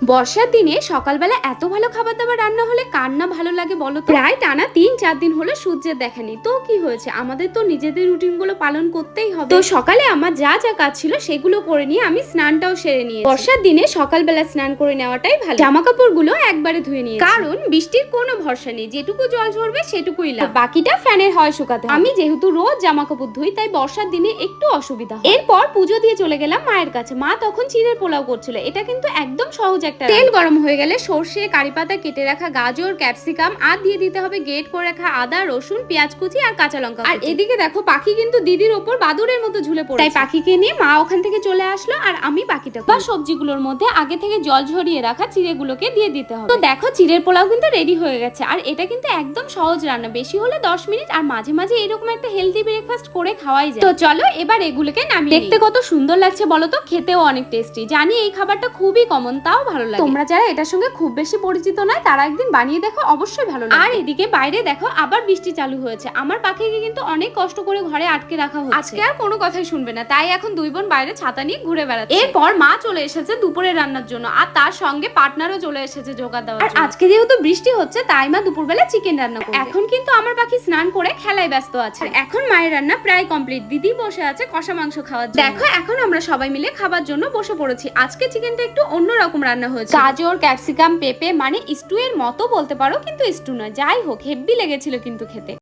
বর্ষার দিনে সকালবেলা এত ভালো খাবার দাবার রান্না হলে কার না ভালো লাগে বলো তো। প্রায় টানা ৩-৪ দিন হলো সূর্যের দেখা নেই, তো কি হয়েছে, আমাদের তো নিজেদের রুটিন গুলো পালন করতেই হবে। তো সকালে আমার যা যা কাজ ছিল সেগুলো করে নিয়ে আমি স্নানটাও সেরে নিয়েছি। বর্ষার দিনে সকালবেলা স্নান করে নেওয়াটাই ভালো। জামা কাপড় গুলো একবারে ধুয়ে নিয়েছি, কারণ বৃষ্টির কোনো ভরসা নেই, যেটুকু জল ঝরবে সেটুকুই লাভ, বাকিটা ফ্যানের হাওয়ায় শুকাতে হবে। আমি যেহেতু রোজ জামা কাপড় ধুই, তাই বর্ষার দিনে একটু অসুবিধা হয়। এরপর পুজো দিয়ে চলে গেলাম মায়ের কাছে। মা তখন চিড়ের পোলাও করছিল, এটা কিন্তু একদম সহজ। তেল গরম হয়ে গেলে সর্ষে, কারি পাতা, কেটে রাখা গাজর, ক্যাপসিকাম আর দিয়ে দিতে হবে গ্রেট করে রাখা আদা, রসুন, পেঁয়াজ কুচি আর কাঁচা লঙ্কা। আর এদিকে দেখো পাখি কিন্তু দিদির ওপর বাদুরের মতো ঝুলে পড়ে, তাই পাখিকে নিয়ে মা ওখান থেকে চলে আসলো আর আমি বাকিটা বা সবজিগুলোর মধ্যে আগে থেকে জল ঝরিয়ে রাখা চিড়েগুলোকে দিয়ে দিতে হবে। তো দেখো চিড়ের পোলাও কিন্তু রেডি হয়ে গেছে, আর এটা কিন্তু একদম সহজ রান্না, বেশি হলে 10 মিনিট, আর মাঝে মাঝে এরকম একটা হেলদি ব্রেকফাস্ট করে খাওয়াই যায়। তো চলো এবার এগুলোকে নামিয়ে। দেখতে কত সুন্দর লাগছে বলো তো, খেতেও অনেক টেস্টি। জানি এই খাবারটা খুবই কমন, তাও ভালো লাগে। তোমরা যারা এটার সঙ্গে খুব বেশি পরিচিত নয়, তারা একদিন বানিয়ে দেখো, অবশ্যই ভালো লাগবে। আর এদিকে বাইরে দেখো আবার বৃষ্টি চালু হয়েছে। আমার পাখিকে কিন্তু অনেক কষ্ট করে ঘরে আটকে রাখা হচ্ছে, আজকে আর কোনো কথাই শুনবে না, তাই এখন দুই বোন বাইরে ছাতা নিয়ে ঘুরে বেড়াচ্ছে। এরপর মা চলে এসেছে দুপুরে রান্নার জন্য, আর তার সঙ্গে পার্টনারও চলে এসেছে জোগাড় দেওয়ার জন্য। আর আজকে যেহেতু বৃষ্টি হচ্ছে, তাই মা দুপুরবেলা চিকেন রান্না করবে। এখন কিন্তু আমার পাখি স্নান করে খেলায় ব্যস্ত আছে। আর এখন মায়ের রান্না প্রায় কমপ্লিট, দিদি বসে আছে কষা মাংস খাওয়ার জন্য। দেখো এখন আমরা সবাই মিলে খাবার জন্য বসে পড়েছি। আজকে চিকেনটা একটু অন্যরকম রান্না হয়েছে, গাজর, ক্যাপসিকাম, পেঁপে, মানে স্টু এর মতো বলতে পারো, কিন্তু স্টু নয়। যাই হোক হেব্বি লেগেছিল কিন্তু খেতে।